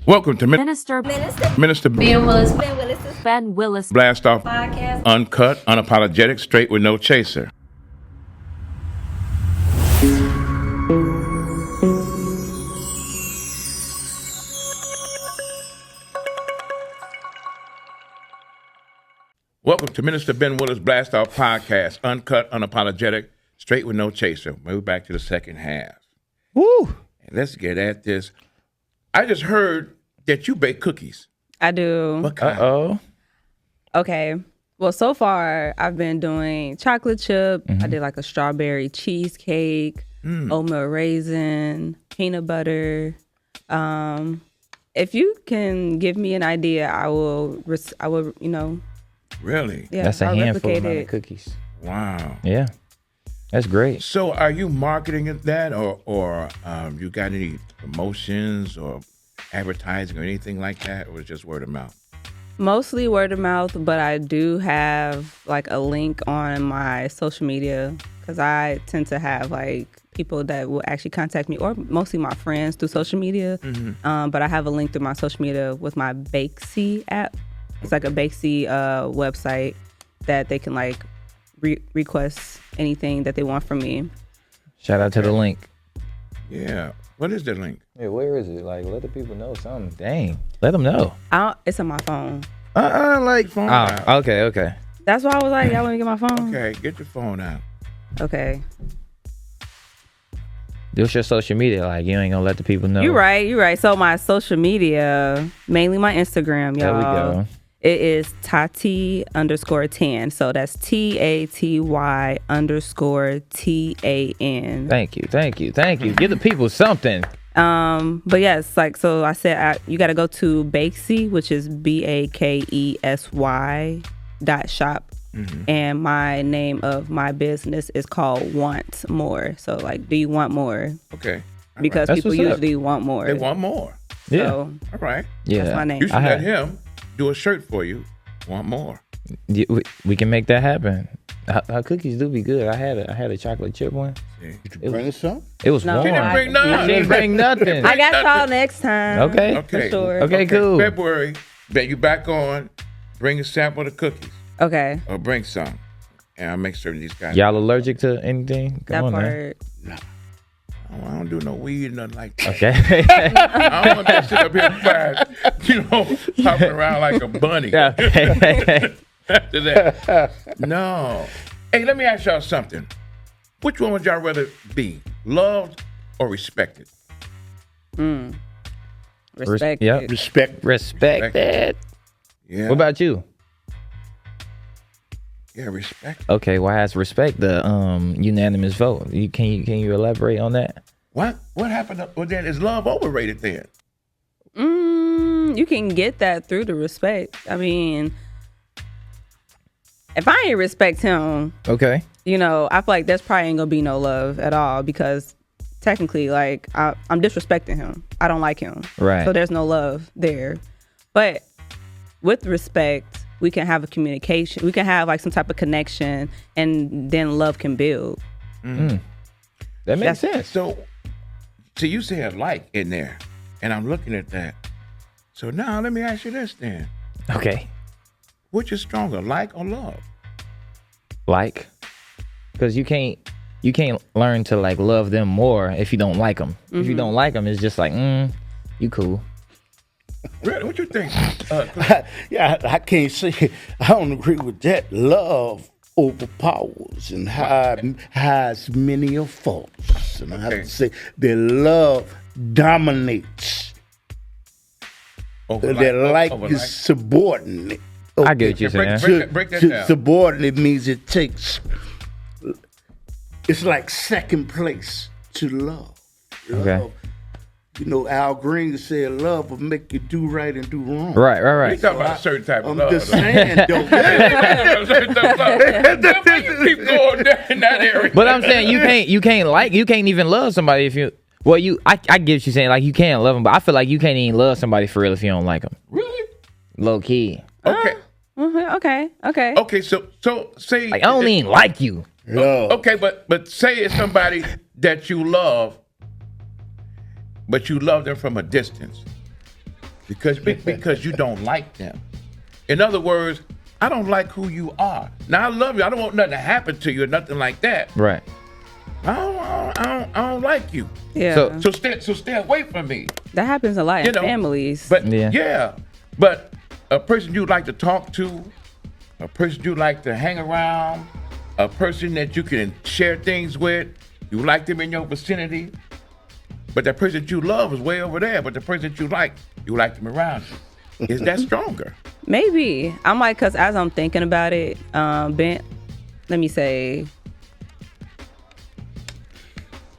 Welcome to Minister Ben Willis Ben Willis Blastoff Podcast. Uncut, Unapologetic, Straight with No Chaser. Welcome to Minister Ben Willis Blastoff Podcast, Uncut, Unapologetic, Straight with No Chaser. We're back to the second half. Woo! And let's get at this. I just heard that you bake cookies. I do. What kind? Uh-oh. Okay. Well, so far I've been doing chocolate chip. I did like a strawberry cheesecake, oatmeal raisin, peanut butter. If you can give me an idea, I will. Really? Yeah, That's a I'll handful replicate amount it. of cookies. Wow. Yeah. That's great. So are you marketing that or you got any promotions or advertising or anything like that, or just word of mouth? Mostly word of mouth, but I do have like a link on my social media because I tend to have like people that will actually contact me, or mostly my friends through social media. But I have a link through my social media with my Bakesy app. It's like a Bakesy website that they can like request anything that they want from me. Shout out to the link. Yeah. What is the link? Yeah, where is it? Like, let the people know something. Dang. Let them know. It's on my phone. I like phone out. Oh, okay. That's why I was like, y'all want me to get my phone? Okay, get your phone out. Okay. Do your social media. Like, you ain't gonna let the people know. You're right. So my social media, mainly my Instagram, y'all. There we go. It is Tati_tan. So that's TATY_TAN. Thank you. Give the people something. But yes, like, so I said, you got to go to Bakesy, which is BAKESY.shop. And my name of my business is called Want More. So like, do you want more? Okay. All Because right. people what's up. usually want more. They want more. Yeah. So All right. Yeah. that's my name. You should I let had- him do a shirt for you. Want more. Yeah, we can make that happen. Our cookies do be good. I had a chocolate chip one. See? Did you bring us some? It was No. warm. She didn't bring none. She didn't bring nothing. I got y'all next time. Okay. Okay. For sure. Okay, cool. February, bet you back on, bring a sample of the cookies. Okay. Or bring some. And I'll make sure these guys. Y'all allergic to anything? That Come on now. part. I don't do no weed, nothing like that. Okay. I don't want that shit up here fast, hopping around like a bunny. Okay. After that. No. Hey, let me ask y'all something. Which one would y'all rather be? Loved or respected? Respect. Yep. it. Respect. Respect that. Yeah. What about you? Yeah, respect. Okay, why has respect the unanimous vote? Can you elaborate on that? What happened? Well, then is love overrated then? You can get that through the respect. I mean, if I ain't respect him, Okay. I feel like there's probably ain't gonna be no love at all because technically, like, I'm disrespecting him. I don't like him. Right. So there's no love there. But with respect, we can have a communication. We can have like some type of connection, and then love can build. That makes sense. So you said like in there, and I'm looking at that. So now let me ask you this then. Okay. Which is stronger, like or love? Like, because you can't learn to like love them more if you don't like them. If you don't like them, it's just like, you cool. Really? What you think? Yeah, I can't say. I don't agree with that. Love overpowers and has many of faults. And I have to say that love dominates. That like is subordinate. I get what you're saying. Break that down. Subordinate means it takes. It's like second place to love. Okay. Love. Al Green said love will make you do right and do wrong. Right. You talking about a certain type of I'm love. just saying, though. A certain type of love. Why you keep going down in that area? But I'm saying you can't even love somebody if you. Well, I get what you're saying. Like, you can't love them, but I feel like you can't even love somebody for real if you don't like them. Really? Low key. Okay. Okay. Okay. So say Like, I don't even like you. Love. Okay, but say it's somebody that you love, but you love them from a distance. because you don't like them. In other words, I don't like who you are. Now I love you. I don't want nothing to happen to you or nothing like that. Right. I don't like you. Yeah. So stay away from me. That happens a lot in families. But but a person you like to talk to, a person you like to hang around, a person that you can share things with, you like them in your vicinity. But that person that you love is way over there. But the person that you like them around you. Is that stronger? Maybe. I'm like, because as I'm thinking about it, Ben, let me say,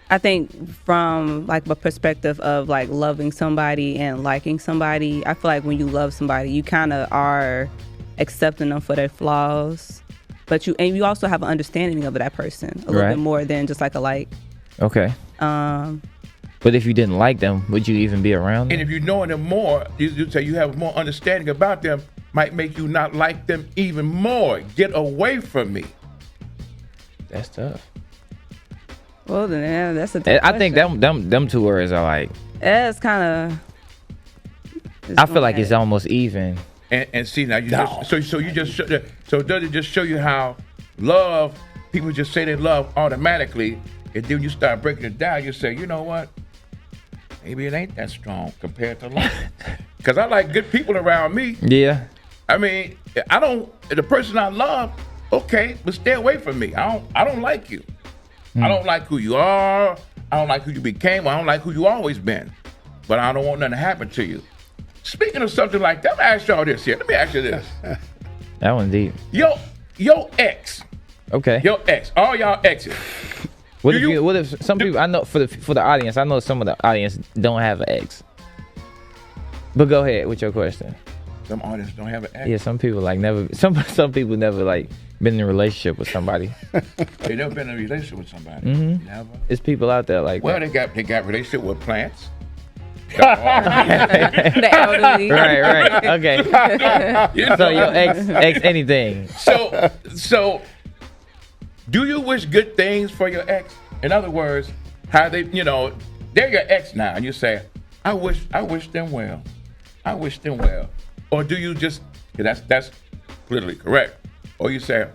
I think from like a perspective of like loving somebody and liking somebody, I feel like when you love somebody, you kind of are accepting them for their flaws, but you also have an understanding of that person a little bit more than just like a like. Okay. But if you didn't like them, would you even be around them? And if you know them more, you say you have more understanding about them, might make you not like them even more. Get away from me. That's tough. Well, then that's a tough I think them two words are like. It's kind of. I feel like it's almost even. And see now, so does it just show you how love? People just say they love automatically, and then you start breaking it down. You say, you know what? Maybe it ain't that strong compared to love. Because I like good people around me. Yeah. I mean, the person I love, okay, but stay away from me. I don't like you. I don't like who you are. I don't like who you became. I don't like who you always been. But I don't want nothing to happen to you. Speaking of something like that, let me ask y'all this here. Let me ask you this. That one's deep. Your ex. Okay. Your ex. All y'all exes. What if some people, I know for the audience, I know some of the audience don't have an ex. But go ahead with your question. Some audience don't have an ex? Yeah, some people like never, some people never like been in a relationship with somebody. They never been in a relationship with somebody? Mm-hmm. Never? It's people out there like that. They got relationship with plants. The elderly. Right. Okay. So your ex anything. So do you wish good things for your ex? In other words, how they, they're your ex now, and you say, I wish them well. I wish them well. Or do you just, that's politically correct. Or you say,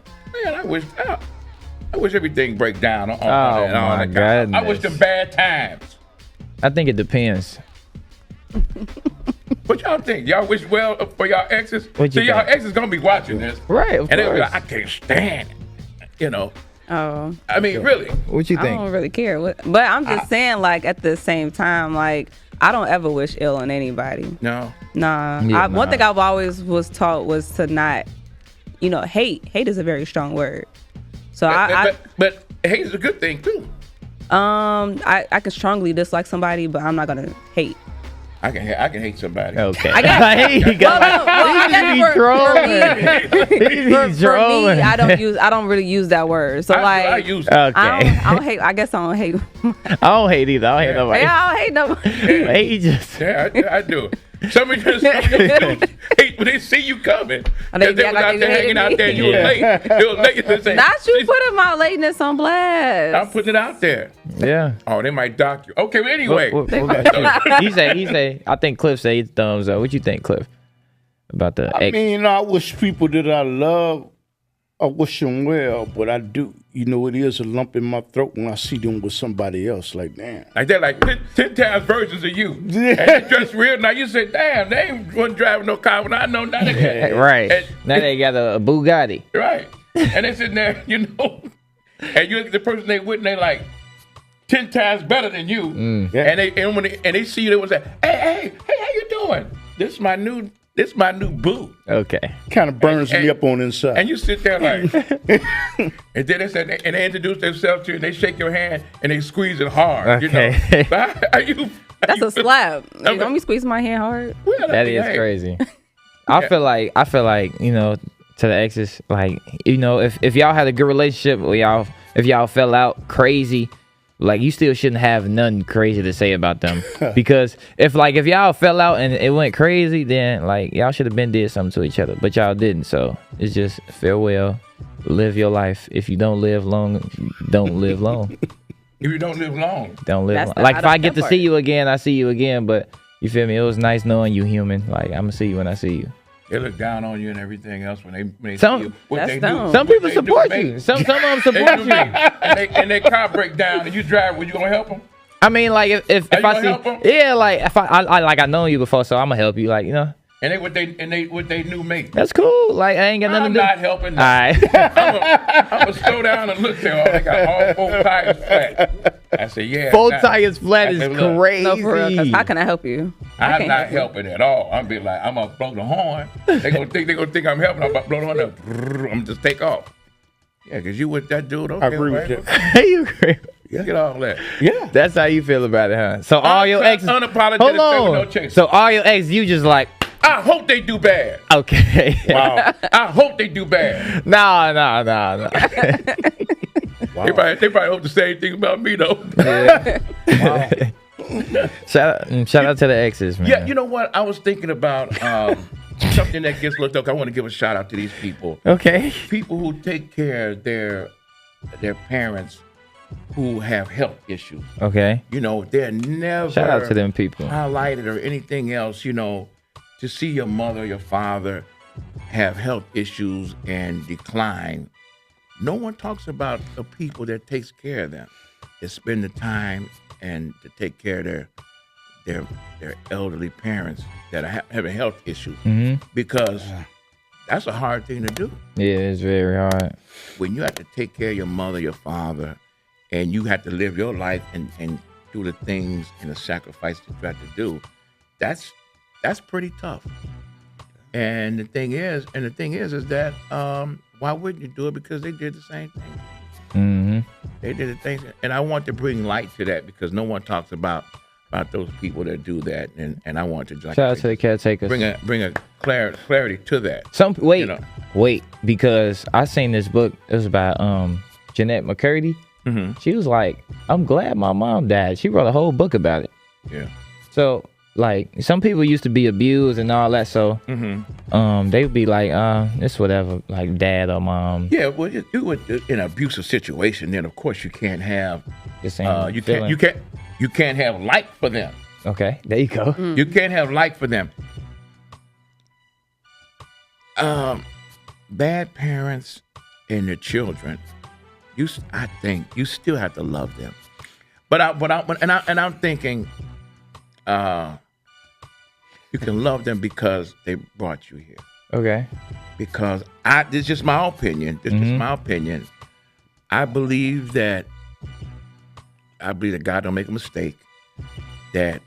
man, I wish everything break down. My goodness. I wish them bad times. I think it depends. What y'all think? Y'all wish well for y'all exes? So y'all exes gonna be watching this. Right, of course. They'll be like, I can't stand it. Oh. I mean, really. What you think? I don't really care. But I'm just saying, like, at the same time, like, I don't ever wish ill on anybody. No. Nah. Yeah, One thing I've always was taught was to not, hate. Hate is a very strong word. So but hate is a good thing too. I can strongly dislike somebody, but I'm not gonna hate. I can hate somebody. Okay. I guess for me, I don't really use that word. So I use it. Okay. I don't hate. I guess I don't hate. I don't hate either. I don't hate nobody. Yeah, I don't hate nobody. He just. Yeah, I do. Some of you hate when they see you coming. They was out there hanging out there. You were late. They were late. They say, not you putting my lateness on blast. I'm putting it out there. Yeah. Oh, they might dock you. Okay, well, anyway. He say. I think Cliff say thumbs up. What you think, Cliff? About the ex? I mean, I wish people that I love, I wish them well, but I do. It is a lump in my throat when I see them with somebody else. Like, damn. Like they're like 10 times versions of you. Yeah. And they dress real. Now you say, damn, they wasn't driving no car when I know now they got. Right. And, now they got a Bugatti. Right. And they sitting there, and you look at the person they with, and they like 10 times better than you. Yeah. And they see you, they will say, hey, how you doing? This is my new boo. Okay. Kind of burns me up on the inside. And you sit there like, and then they said, and they introduce themselves to you, and they shake your hand, and they squeeze it hard. Okay. That's a slap. Don't be squeezing my hand hard. Well, that is crazy. I feel like to the exes, like, if y'all had a good relationship, or if y'all fell out crazy, like, you still shouldn't have nothing crazy to say about them. Because if y'all fell out and it went crazy, then like y'all should have been did something to each other, but y'all didn't. So it's just farewell. Live your life. If you don't live long, don't live long. If you don't live long, don't live long. Like, if I get to see you again, I see you again. But You feel me? It was nice knowing you, human. Like, I'm gonna see you when I see you. They look down on you and everything else when they Some- see you. What That's they dumb. do. Some what people they support do, you. Some of them They support do you. and their car break down and you drive. Well, you gonna help them? I mean, like if Are you I gonna help 'em? see, yeah, like if I know you before, so I'm gonna help you. Like, you know, And they with they new mate. that's cool. Like, I ain't got nothing I'm to do. not helping. All right. I'm gonna slow down and look there. Oh, they got all 4 tires flat. I said, yeah. Full nah. tires flat I is said, look, crazy. No, for real. Because how can I help you? I I'm can't not help you. helping at all. I'm be like, I'm gonna blow the horn. They gonna think I'm helping. I'm about to blow the horn. I'm gonna just take off. Yeah, because you with that dude. Okay, I agree with right. that. You agree? Get all that. Yeah. That's how you feel about it, huh? So all your exes. Unapologetic. Hold No on. chase. So all your exes, you just like, I hope they do bad. okay. Wow. I hope they do bad. No. They probably hope the same thing about me though. Shout out to the exes, man. Yeah, you know what? I was thinking about something that gets looked up. I want to give a shout out to these people. Okay. People who take care of their parents who have health issues. Okay. You know, they're never Shout out to them people. highlighted or anything else. You know, to see your mother, your father have health issues and decline. No one talks about the people that takes care of them, that spend the time and to take care of their elderly parents that are having health issues, because that's a hard thing to do. Yeah, it's very hard. When you have to take care of your mother, your father, and you have to live your life and do the things and the sacrifice that you have to do, that's pretty tough. And the thing is that why wouldn't you do it? Because they did the same thing. Mm-hmm. They did the things, and I want to bring light to that because no one talks about those people that do that, and I want to Shout out to the caretakers. bring a clarity to that. Wait, you know. wait, because I seen this book. It was about Jeanette McCurdy. Mm-hmm. She was like, "I'm glad my mom died." She wrote a whole book about it. Yeah. So, like, some people used to be abused and all that. So, they would be like, it's whatever, like dad or mom. Yeah, well, you do it in an abusive situation. Then, of course, you can't have The same you feeling. can't have like for them. Okay, there you go. You can't have like for them. Bad parents and their children, I think you still have to love them. But I'm thinking, you can love them because they brought you here. Okay. Because this is just my opinion. This is my opinion. I believe that God don't make a mistake. That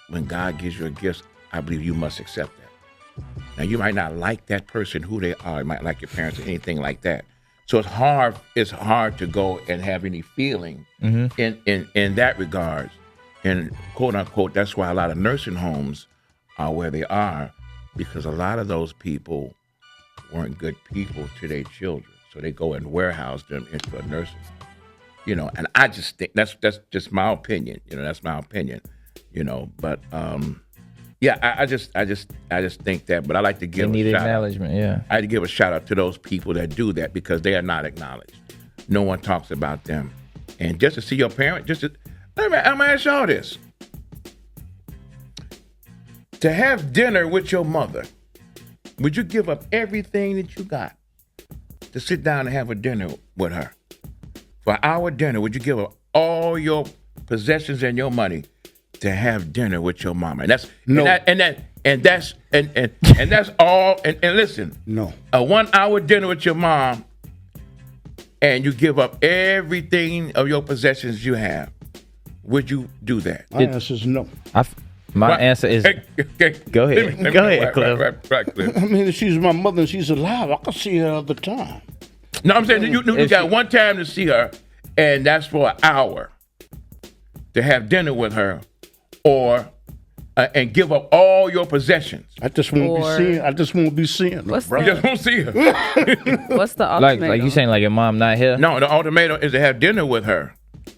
when God gives you a gift, I believe you must accept that. Now you might not like that person who they are. You might like your parents or anything like that. So it's hard. It's hard to go and have any feeling in that regard. And quote unquote, that's why a lot of nursing homes are where they are, because a lot of those people weren't good people to their children. So they go and warehouse them into a nursing home. You know, and I just think that's just my opinion. You know, that's my opinion. You know, but yeah, I just think that. But I like to They give need a shout out. acknowledgement. Yeah. I had to give a shout out to those people that do that because they are not acknowledged. No one talks about them. And just to see your parent, I'm gonna ask y'all this. To have dinner with your mother, would you give up everything that you got to sit down and have a dinner with her? For our dinner, would you give up all your possessions and your money to have dinner with your mama? And that's No. and that's all. And listen, No. a 1 hour dinner with your mom, and you give up everything of your possessions you have. Would you do that? My answer is no. My Right. answer is Okay. Go ahead. Let me Go know. ahead, Cliff. Right, Cliff. I mean, if she's my mother and she's alive, I can see her all the time. No, I'm saying you If got she- one time to see her, and that's for an hour to have dinner with her, or and give up all your possessions. I just won't Or- be seeing. I just won't be seeing her. What's You just won't see her. What's the like ultimatum? you saying like your mom not here. No, the ultimatum is to have dinner with her.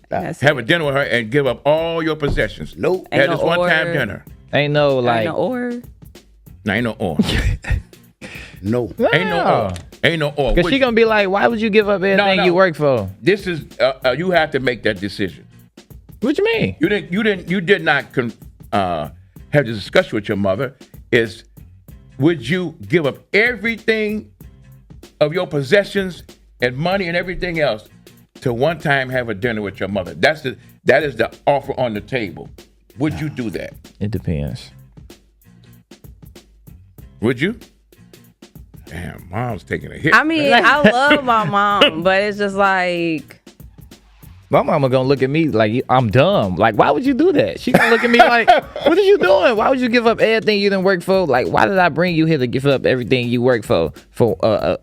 That's Have a it. dinner with her and give up all your possessions. Nope. Ain't Have no this one time or. dinner. Ain't no like. Ain't no or. No, ain't no or. No. Ain't no or. Ain't no or. Cause she gonna be like, why would you give up everything no. you work for? This is you have to make that decision. What you mean? You did not have the discussion with your mother. Is would you give up everything of your possessions and money and everything else to one time have a dinner with your mother? That is the offer on the table. Would you do that? It depends. Would you? Damn, mom's taking a hit. I mean, I love my mom, but it's just like, My mama gonna look at me like I'm dumb. Like, why would you do that? She gonna look at me like, what are you doing? Why would you give up everything you didn't work for? Like, why did I bring you here to give up everything you work for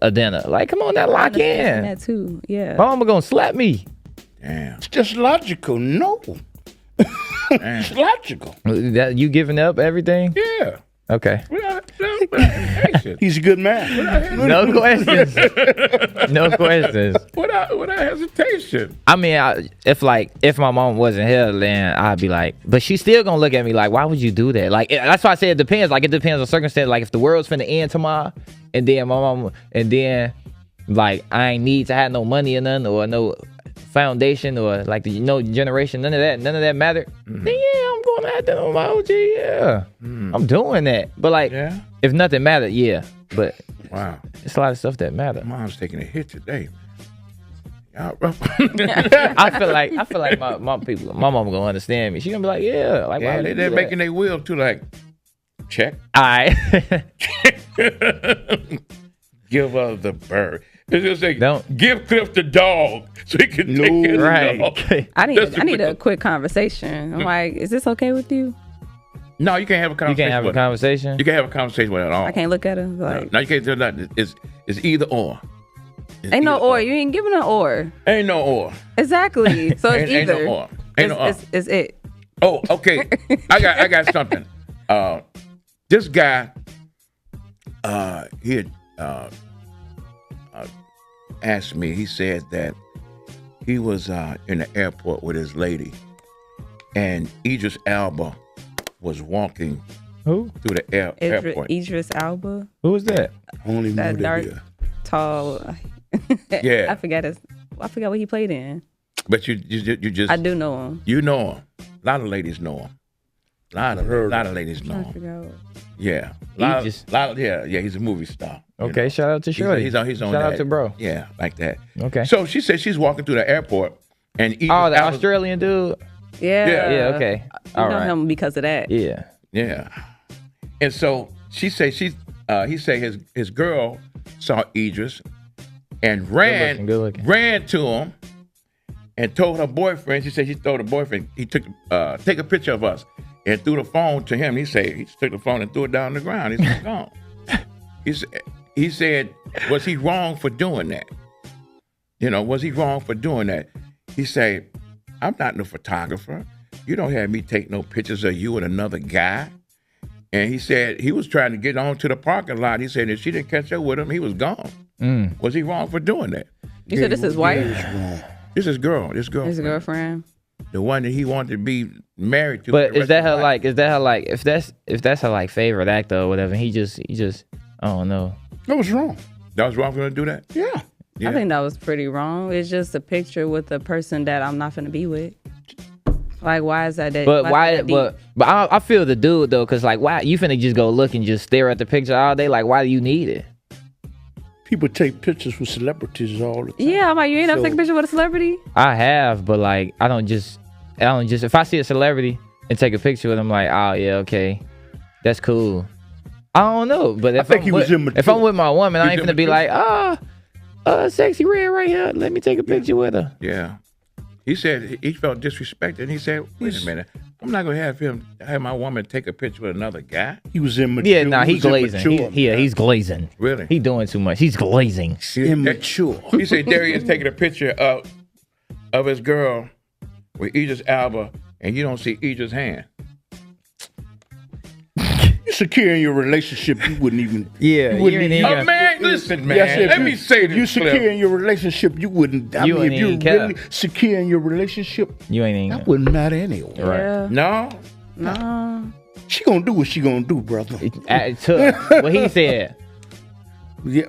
a dinner? Like, come on, now lock in. that too. Yeah. My mama gonna slap me. Damn. It's just logical. No. It's logical. That you giving up everything? Yeah. Okay. Without hesitation. He's a good man. No questions. No questions. Without hesitation. I mean, if my mom wasn't here, then I'd be like, but she's still gonna look at me like, why would you do that? Like, that's why I say it depends. Like, it depends on circumstance. Like, if the world's finna end tomorrow, and then my mom, and then like I ain't need to have no money or nothing, or no foundation, or like the generation, none of that mattered. Then yeah, I'm going to have dinner with my OG. Yeah, I'm doing that. But like, if nothing mattered, yeah. But wow, it's a lot of stuff that matter. Mom's taking a hit today. Y'all rough. I feel like my mama gonna understand me. She gonna be like, yeah, like Yeah, they're making their will too. Like, check. All right. Give her the bird. It's just like, Don't. give Cliff the dog so he can take care of right. the dog. I need a quick conversation. I'm like, is this okay with you? No, you can't have a You conversation. can't have a conversation. You can't have a conversation with her at all. I can't look at her like, No, you can't do nothing. It's either or. It's ain't no either or. You ain't giving an or. Ain't no or. Exactly. So it's Ain't either. no or. Ain't no or. It's it. Oh, okay. I got something. This guy, he had asked me. He said that he was in the airport with his lady, and Idris Elba was walking Who? through the airport. Idris Elba. Who was that? I don't even know That that dark, yet. tall. Yeah. I forgot what he played in. But you just I do know him. you know him. A lot of ladies know him. A lot of ladies know I him. forgot. Yeah. Yeah. He's a movie star. you Okay, know. shout out to Shorty. He's on shout that. out to bro. Yeah, like that. Okay. So she said she's walking through the airport, and Idris Oh, the Elba- Australian dude. Yeah. Yeah. Okay. You All know right. him because of that. Yeah. Yeah. And so he said his girl saw Idris and ran Good looking. to him and told her boyfriend. She said she told her boyfriend he took take a picture of us and threw the phone to him. He said he took the phone and threw it down on the ground. He said, gone. He said, was he wrong for doing that? You know, was he wrong for doing that? He said, I'm not no photographer. You don't have me take no pictures of you and another guy. And he said he was trying to get on to the parking lot. He said if she didn't catch up with him, he was gone. Was he wrong for doing that? You said this is wife? This is girl. This girl. His girlfriend. The one that he wanted to be married to. But for the is that rest of her his like? Is that her like? If that's her like favorite actor or whatever, he just I don't know. That was wrong. That was wrong for him to do that? Yeah. Yeah. I think that was pretty wrong. It's just a picture with a person that I'm not finna be with. Like, why is that? But why? is that deep? But I feel the dude though, cause like why you finna just go look and just stare at the picture all day? Like why do you need it? People take pictures with celebrities all the time. Yeah, I'm like, you ain't never So- take a picture with a celebrity? I have, but like I don't just if I see a celebrity and take a picture with them, like oh yeah okay, that's cool. I don't know, but if think I'm he was immature. if I'm with my woman, I ain't He's finna be immature. like sexy red right here. Let me take a picture with her. Yeah. He said he felt disrespected. And he said, wait a minute. I'm not going to have my woman take a picture with another guy. He was immature. Yeah, nah, he was glazing. immature. He's glazing. Really? He doing too much. He's glazing. Immature. He said Darius taking a picture of his girl with Idris Elba, and you don't see Idris' hand. You're secure in your relationship, you wouldn't even. Yeah, you wouldn't even. Oh, man, listen, man. Yes, if Let you- me say if you this, Cliff. secure in your relationship, you wouldn't. I You mean, ain't if you're even care. really secure in your relationship, You ain't even. that wouldn't matter anyway. Right. Yeah. No? No. She gonna do what she gonna do, brother. What he said. Yeah.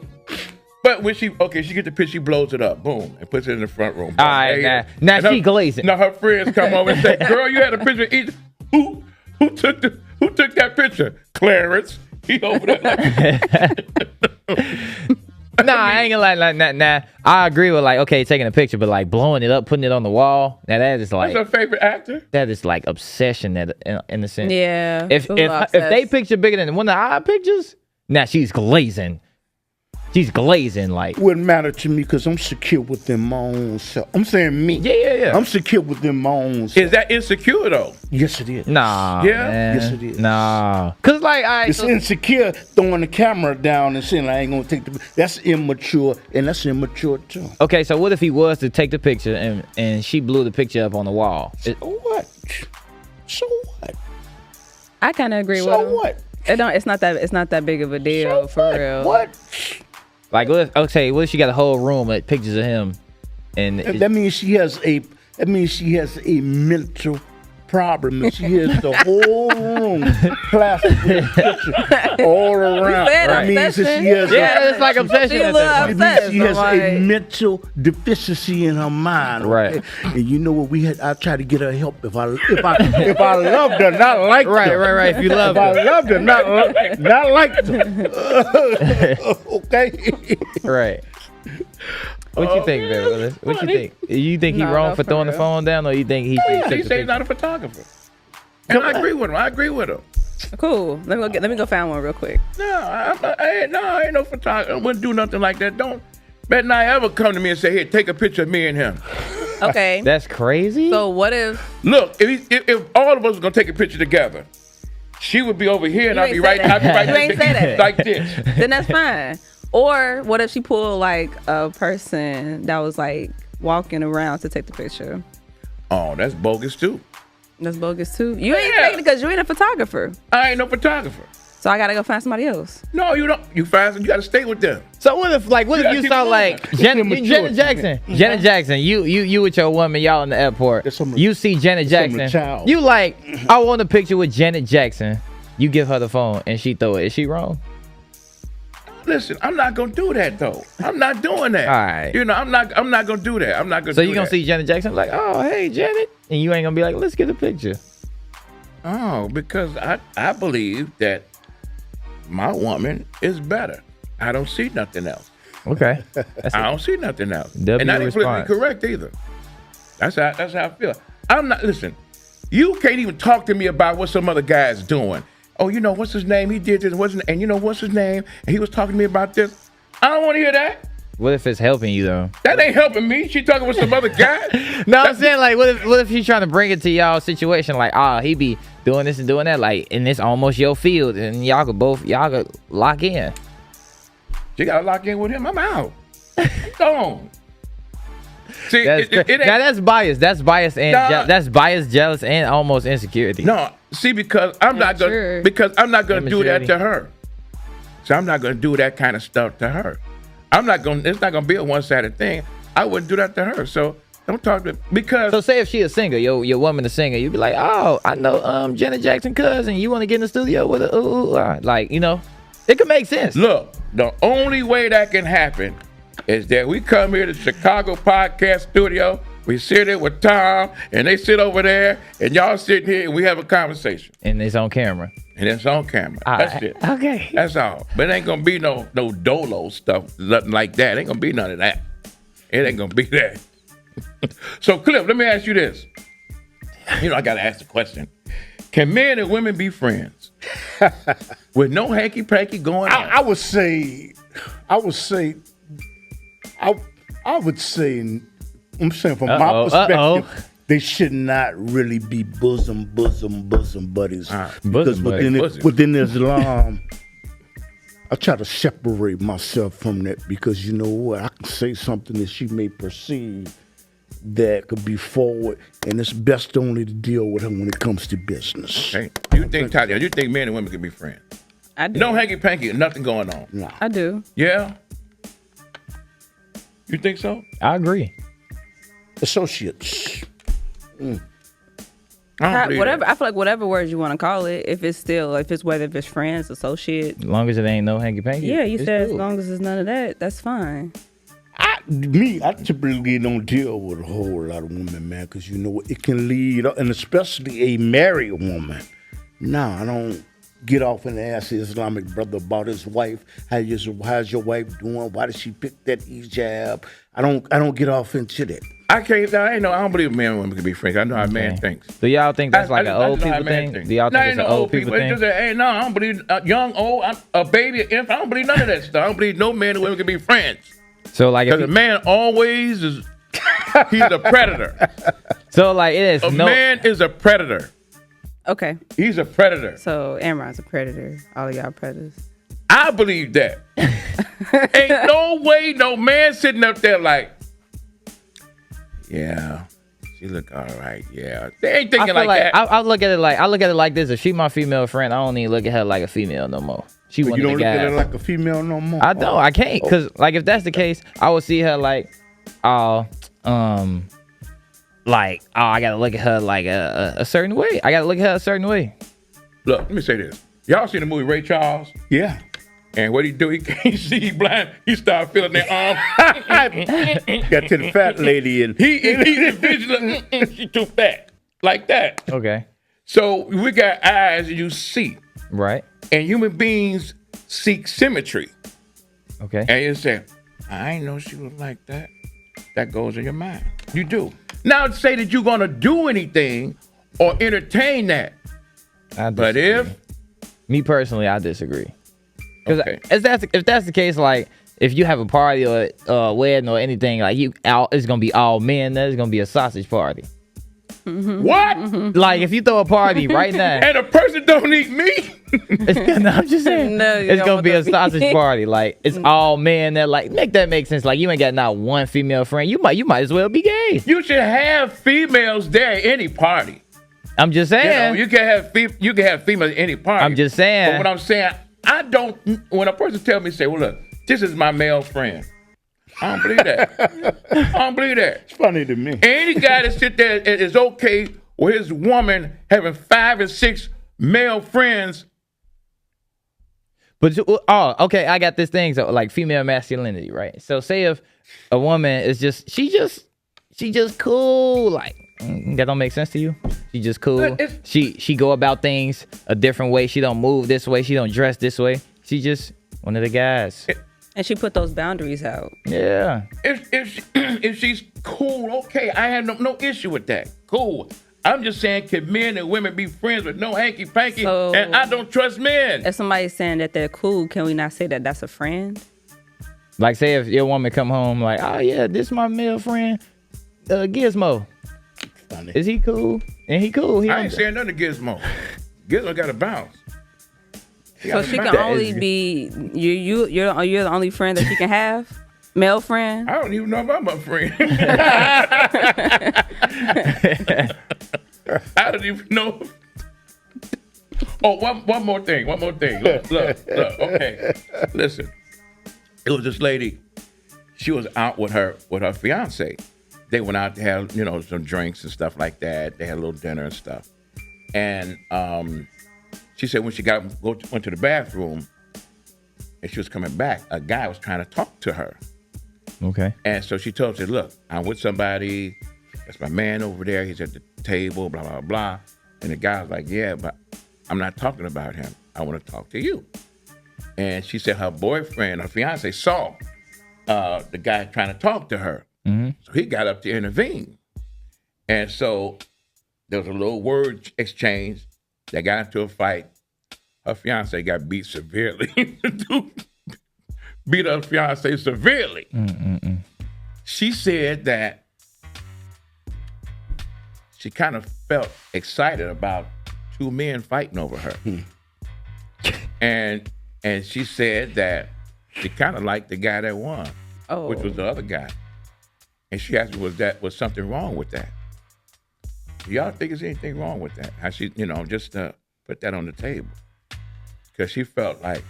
But when she get the picture, she blows it up, boom, and puts it in the front room. All right, now she glazing. Now her friends come over and say, "Girl, you had a picture of each. Who took that picture? Clarence. He over there." Nah, I ain't gonna lie. Nah, I agree with like, okay, taking a picture, but like blowing it up, putting it on the wall. Now that is like. What's her favorite actor? That is like obsession in a sense. Yeah. If they picture bigger than one of the eye pictures, now she's glazing. She's glazing like. Wouldn't matter to me because I'm secure within my own self. I'm saying me. Yeah. I'm secure within my own self. Is that insecure though? Yes, it is. Nah. Yeah? Man. Yes, it is. Nah. Cause like It's insecure throwing the camera down and saying I ain't gonna take the. That's immature, and that's immature too. okay, so what if he was to take the picture and she blew the picture up on the wall? So what? So what? I kind of agree with So him. what? It's not that big of a deal for real. What? Like what if she got a whole room of pictures of him and That means she has a mental problem. And she has the whole room plastic with a picture all around. said That means that she has it's like obsession. She a at little that It point. means she has I'm a like- mental deficiency in her mind, Right. And you know what? I try to get her help if I loved her, not liked her. Right. If you love If I her. loved her, not liked her. Okay. Right. What you think, Ben Willis? What you think? You think he No, wrong no, for for throwing the real. phone down, or you think he should Yeah, take he the said he's picture? not a photographer. And I agree with him. Cool. Let me go find one real quick. No, I ain't no photographer. I wouldn't do nothing like that. Better not ever come to me and say, "Here, take a picture of me and him." Okay. That's crazy. So what if Look, if all of us were gonna take a picture together, she would be over here and You I'd ain't be say right. that. I'd be right You ain't there say that. like this. then that's fine. Or what if she pulled like a person that was like walking around to take the picture? Oh, that's bogus too. That's bogus too. You ain't Yeah. taking it because you ain't a photographer. I ain't no photographer. So I gotta go find somebody else. No, you don't. You gotta stay with them. So what if Yeah, you keep saw going. like It's Janet immature. Jackson? Janet Jackson, you with your woman, y'all in the airport. That's some- You see Janet some Jackson. child. You like, I want a picture with Janet Jackson. You give her the phone and she throw it. Is she wrong? Listen, I'm not gonna do that though. I'm not doing that. All right. You know, I'm not gonna do that. I'm not gonna. So do you gonna that. see Janet Jackson like, oh hey Janet, and you ain't gonna be like, let's get a picture. Oh, because I believe that my woman is better. I don't see nothing else. Okay. I don't see nothing else. W And that ain't politically response. correct either. That's how I feel. I'm not, listen, you can't even talk to me about what some other guy's doing. Oh, you know, what's his name? He did this, and you know, what's his name? And he was talking to me about this. I don't want to hear that. What if it's helping you though? That ain't helping me. She talking with some other guy. No, I'm saying like, what if she's trying to bring it to y'all situation? Like, he be doing this and doing that, like, and it's almost your field, and y'all could lock in. She got to lock in with him. I'm out. Go on. See, That's it ain't. now that's bias. That's bias and Nah. that's bias, jealous, and almost insecurity. No, see, because I'm not gonna Sure. do that Immaturity. to her. So I'm not gonna do that kind of stuff to her. It's not gonna be a one-sided thing. I wouldn't do that to her. So don't talk to because So say if she a singer, your woman a singer, you'd be like, oh, I know Janet Jackson cousin. You want to get in the studio with her? Like, you know, it could make sense. look, the only way that can happen is that we come here to Chicago Podcast Studio. We sit here with Tom, and they sit over there, and y'all sit here, and we have a conversation, And it's on camera. and it's on camera. That's it. Okay. That's all. But it ain't gonna be no dolo stuff, nothing like that. Ain't gonna be none of that. It ain't gonna be that. So, Cliff, let me ask you this. You know, I gotta ask the question: can men and women be friends with no hanky panky going on? I would say, I'm saying from my perspective, they should not really be bosom buddies. Because buddies. within Islam, I try to separate myself from that because you know what? I can say something that she may perceive that could be forward, and it's best only to deal with her when it comes to business. Okay. You think, Tatiana, you think men and women can be friends? I do. No hanky panky, nothing going on. No. I do. Yeah? You think so? I agree. Associates. Whatever. I feel like whatever words you want to call it, if it's whether if it's friends, associate. As long as it ain't no hanky panky. Yeah, you said cool. as long as it's none of that, that's fine. I typically don't deal with a whole lot of women, man, because it can lead, and especially a married woman. I don't get off and ask the Islamic brother about his wife. How's your wife doing? Why did she pick that hijab? I don't get off into that. I don't believe men and women can be friends. I know how a man thinks. Do y'all think that's like an old people thing? Do y'all think it's an old people thing? I don't believe young, old, a baby, an infant. I don't believe none of that stuff. I don't believe no man and women can be friends. So like, because a man always is, he's a predator. So like, it is man is a predator. Okay. He's a predator. So Amron's a predator. All of y'all predators. I believe that. Ain't no way no man sitting up there like, yeah, she look all right. Yeah, they ain't thinking like that. I look at it like this. If she my female friend, I don't even look at her like a female no more. She one of the guys. You don't look at her like a female no more. I don't. I can't, cause like if that's the case, I would see her like, I gotta look at her like a certain way. I gotta look at her a certain way. Look, let me say this. Y'all seen the movie Ray Charles? Yeah. And what he do? He can't see. He blind. He start feeling their arm. Got to the fat lady and he envisioned she too fat, like that. Okay. So we got eyes and you see. Right. And human beings seek symmetry. Okay. And you say, I ain't know she was like that. That goes in your mind. You do. Now say that you're gonna do anything or entertain that. But if me personally, I disagree. Because if that's the case, like if you have a party or a wedding or anything, like it's gonna be all men. There's gonna be a sausage party. Mm-hmm. What? Mm-hmm. Like if you throw a party right now, and a person don't eat meat. I'm just saying, it's gonna be a sausage party. Like it's all men. That like make sense. Like you ain't got not one female friend. You might as well be gay. You should have females there at any party. I'm just saying. You can have females at any party. I'm just saying. But what I'm saying, I don't. When a person tells me, say, well, look, this is my male friend. I don't believe that. I don't believe that. It's funny to me. Any guy that sit there is okay with his woman having 5 and 6 male friends. But okay, I got this thing. So like female masculinity, right? So say if a woman is she just cool, like that don't make sense to you. She just cool. She go about things a different way. She don't move this way. She don't dress this way. She just one of the guys. And she put those boundaries out. Yeah. If she's cool, okay, I have no issue with that. Cool. I'm just saying, can men and women be friends with no hanky panky? So, and I don't trust men. If somebody's saying that they're cool, can we not say that that's a friend? Like, say if your woman come home like, oh yeah, this is my male friend, Gizmo. Funny. Is he cool? And he cool. I ain't saying nothing to Gizmo. Gizmo got to bounce. So she can only be you're the only friend that she can have, male friend. I don't even know if I'm a friend. I don't even know. Oh, one more thing. Look. Okay, listen. It was this lady. She was out with her fiance. They went out to have some drinks and stuff like that. They had a little dinner and stuff. And she said when she went to the bathroom and she was coming back, a guy was trying to talk to her. Okay. And so she told him, look, I'm with somebody. That's my man over there. He's at the table, blah, blah, blah. And the guy was like, yeah, but I'm not talking about him. I want to talk to you. And she said her boyfriend, her fiance, saw the guy trying to talk to her. Mm-hmm. So he got up to intervene. And so there was a little word exchange. They got into a fight. Her fiance got beat severely. Beat her fiance severely. Mm-mm-mm. She said that she kind of felt excited about 2 men fighting over her. And she said that she kind of liked the guy that won, which was the other guy. And she asked me, was something wrong with that? Do y'all think there's anything wrong with that? How she, just put that on the table. Because she felt like,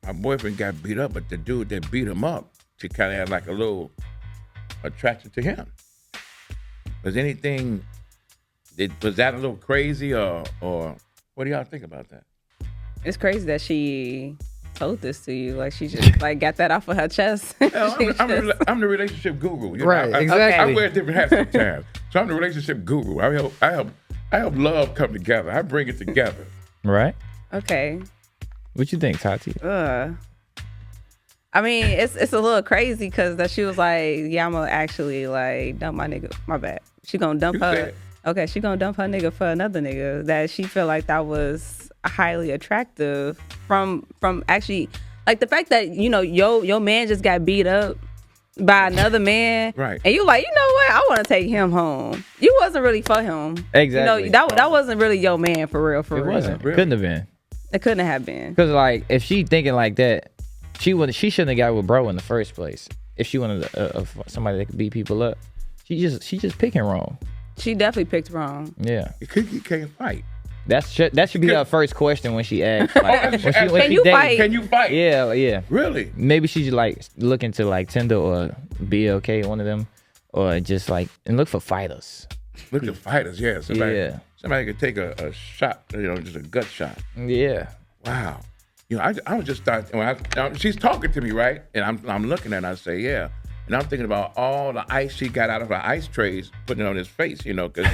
my boyfriend got beat up, but the dude that beat him up, she kind of had like a little attraction to him. Was anything Was that a little crazy, or what do y'all think about that? It's crazy that she told this to you. Like she just like got that off of her chest. I'm the relationship guru. You know? Right, I exactly. wear different hats sometimes. So I'm the relationship guru. I help love come together. I bring it together. Right. Okay. What you think, Tati? I mean, it's a little crazy because that she was like, yeah, I'm gonna actually like dump my nigga. My bad. She gonna dump her. Okay, she gonna dump her nigga for another nigga that she feel like that was highly attractive from actually like the fact that your man just got beat up by another man, right? And you like, you know what? I want to take him home. You wasn't really for him, exactly. That wasn't really your man for real. It wasn't. Really? Couldn't have been. It couldn't have been. Because like if she thinking like that, she shouldn't have got with bro in the first place. If she wanted somebody that could beat people up, she just picking wrong. She definitely picked wrong. Yeah. You can't fight. That should be her first question when she asks. Like, can you fight? Can you fight? Yeah. Really? Maybe she's like looking to like Tinder or BLK, one of them, or just like and look for fighters. Look at fighters. Yeah. Somebody could take a shot. Just a gut shot. Yeah. Wow. I was just thought when she's talking to me, right? And I'm looking at her and I say, yeah. And I'm thinking about all the ice she got out of her ice trays, putting it on his face, because,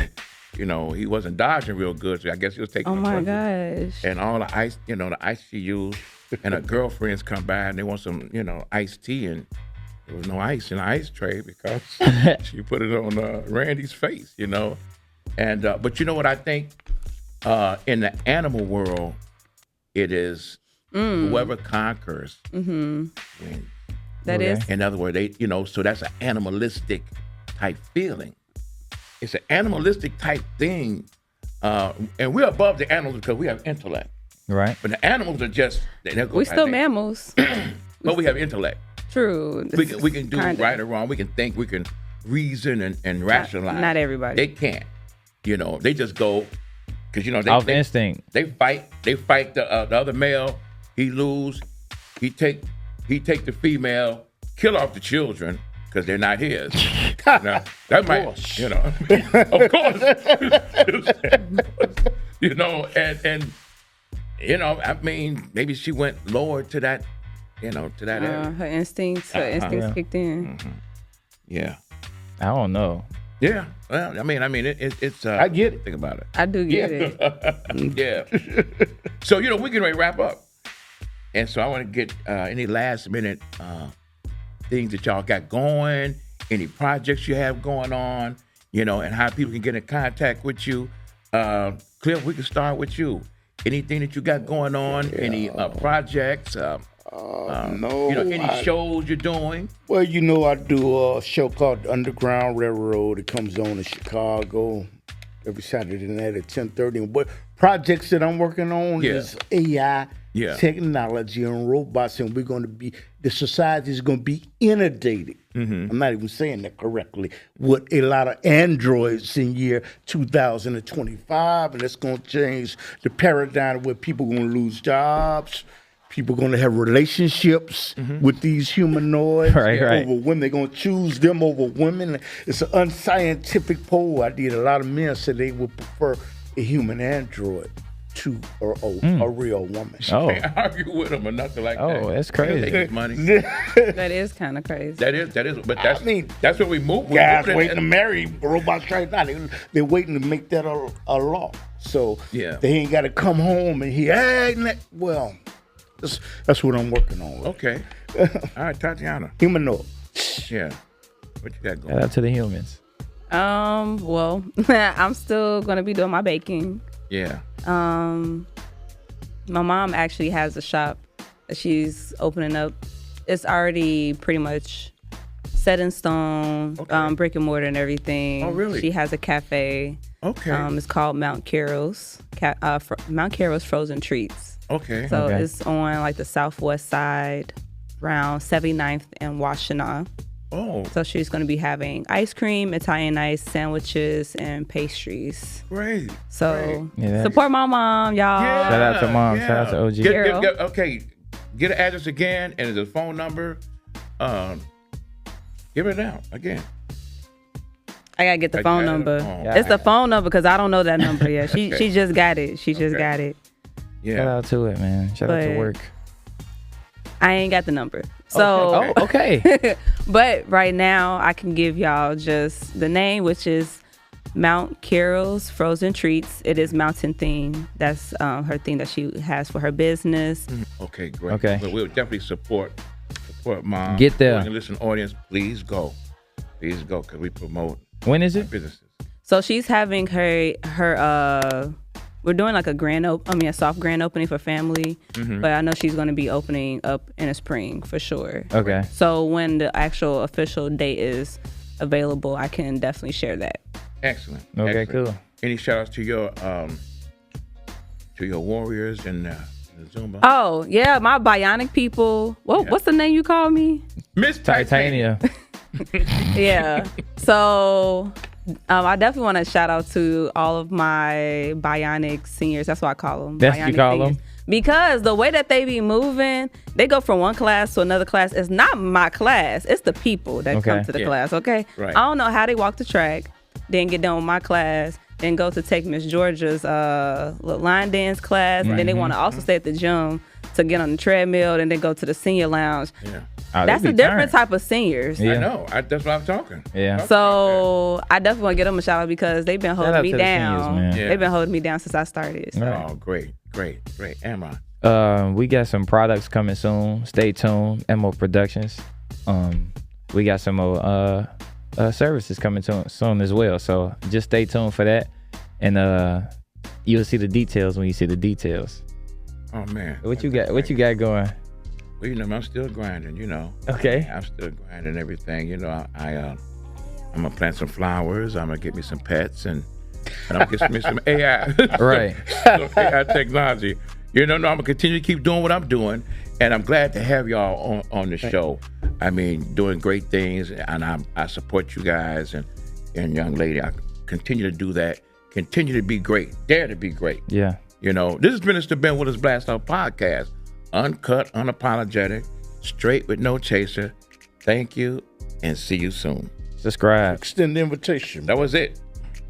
he wasn't dodging real good. So I guess he was taking. Oh my gosh. And all the ice, the ice she used, and her girlfriends come by and they want some, iced tea, and there was no ice in the ice tray because she put it on Randy's face, And but you know what I think? In the animal world, it is whoever conquers wins. That is. In other words, so that's an animalistic type feeling. It's an animalistic type thing. And we're above the animals because we have intellect. Right. But the animals are just... We still mammals. But we have intellect. True. We can do right or wrong. We can think. We can reason and rationalize. Not everybody. They can't. They just go... Because, they... Off instinct. They fight. They fight the other male. He lose. He take the female, kill off the children because they're not his. Now, that might, of course, and I mean, maybe she went lower to that, to that area. Her instincts kicked in. Mm-hmm. Yeah. I don't know. Yeah. Well, I mean, it's. I get it. Think about it. I do get it. Yeah. So we're getting ready to wrap up. And so I want to get any last minute things that y'all got going, any projects you have going on, and how people can get in contact with you. Cliff, we can start with you. Anything that you got going on, any projects, no. Any shows you're doing? Well, I do a show called The Underground Railroad. It comes on in Chicago every Saturday night at 10:30. But projects that I'm working on is AI. Yeah. Technology and robots, and the society is going to be inundated. Mm-hmm. I'm not even saying that correctly. With a lot of androids in year 2025, and it's going to change the paradigm where people are going to lose jobs. People are going to have relationships with these humanoids. Right. Over women. They're going to choose them over women. It's an unscientific poll I did. A lot of men said they would prefer a human android to a real woman. Oh. You can't argue with them or nothing like that. Oh, that's crazy. Take his money. That is kind of crazy. That is. But that's what we move. Guys waiting to marry robots right now. They're waiting to make that a law. So they ain't got to come home and hear, well, that's what I'm working on. Okay. All right, Tatiana. Humanoid. Yeah. What you got going? Shout out to the humans. Well, I'm still going to be doing my baking. Yeah. My mom actually has a shop that she's opening up. It's already pretty much set in stone, brick and mortar and everything. Oh, really? She has a cafe. Okay. It's called Mount Carol's. Mount Carol's Frozen Treats. Okay. So it's on like the southwest side, around 79th and Washtenaw. Oh. So she's going to be having ice cream, Italian ice, sandwiches, and pastries. Great. So support my mom, y'all. Yeah. Shout out to mom. Yeah. Shout out to OG. Get an address again and the phone number. Give it out again. I gotta get the I phone got it. number. Oh, It's the phone number because I don't know that number yet. She just got it. She just got it. Shout Yeah. out to it, man. Shout out to But- work. I ain't got the number. So, Okay. but right now I can give y'all just the name, which is Mount Carol's Frozen Treats. It is mountain theme. That's her thing that she has for her business. Okay, great. Okay. But we'll definitely support mom. Get there. And listen, audience, please go. Please go, because we promote When is it? businesses. So she's having her we're doing like a soft grand opening for family, but I know she's going to be opening up in the spring for sure. Okay. So when the actual official date is available, I can definitely share that. Excellent. Okay, Excellent. cool. Any shout outs to your warriors and Zumba? Oh yeah, my bionic people. What's the name you call me? Miss Titania. Titania. Yeah. So I definitely want to shout out to all of my bionic seniors. That's what I call them. That's what you bionic call seniors. them? Because the way that they be moving, they go from one class to another class. It's not my class. It's the people that come to the class, okay? Right. I don't know how they walk the track, then get done with my class, then go to take Miss Georgia's line dance class, and then they want to also stay at the gym to get on the treadmill, and then go to the senior lounge. Yeah. Oh, That's they a be different turned. type of seniors. Yeah. I know. That's what I'm talking. Yeah. So I definitely want to give them a shout out because they've been Shout holding out me to the down. seniors, man. Yeah. They've been holding me down since I started. So. Right. Oh, great. Amron. We got some products coming soon. Stay tuned. MO Productions. We got some more services coming soon as well. So just stay tuned for that, and you'll see the details when you see the details. Oh man. What you got? What you got going? Well, I'm still grinding. Okay. I'm still grinding everything. I'm gonna plant some flowers. I'm gonna get me some pets, and I'm gonna get me some AI. Right. Some AI technology. I'm gonna continue to keep doing what I'm doing, and I'm glad to have y'all on the show. I mean, doing great things, and I support you guys and young lady. I continue to do that. Continue to be great. Dare to be great. Yeah. This is Minister Ben Willis Blast Off Podcast. Uncut, unapologetic, straight with no chaser. Thank you, and see you soon. Subscribe. Extend the invitation. That was it.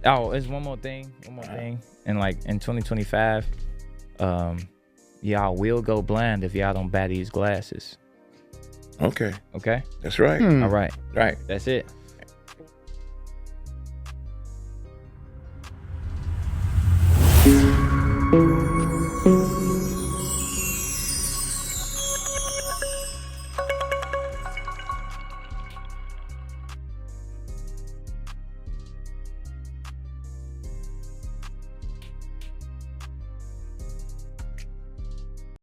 Oh, there's one more thing. And in 2025, y'all will go blind if y'all don't buy these glasses. Okay, Okay? that's right. All right. Right. That's it.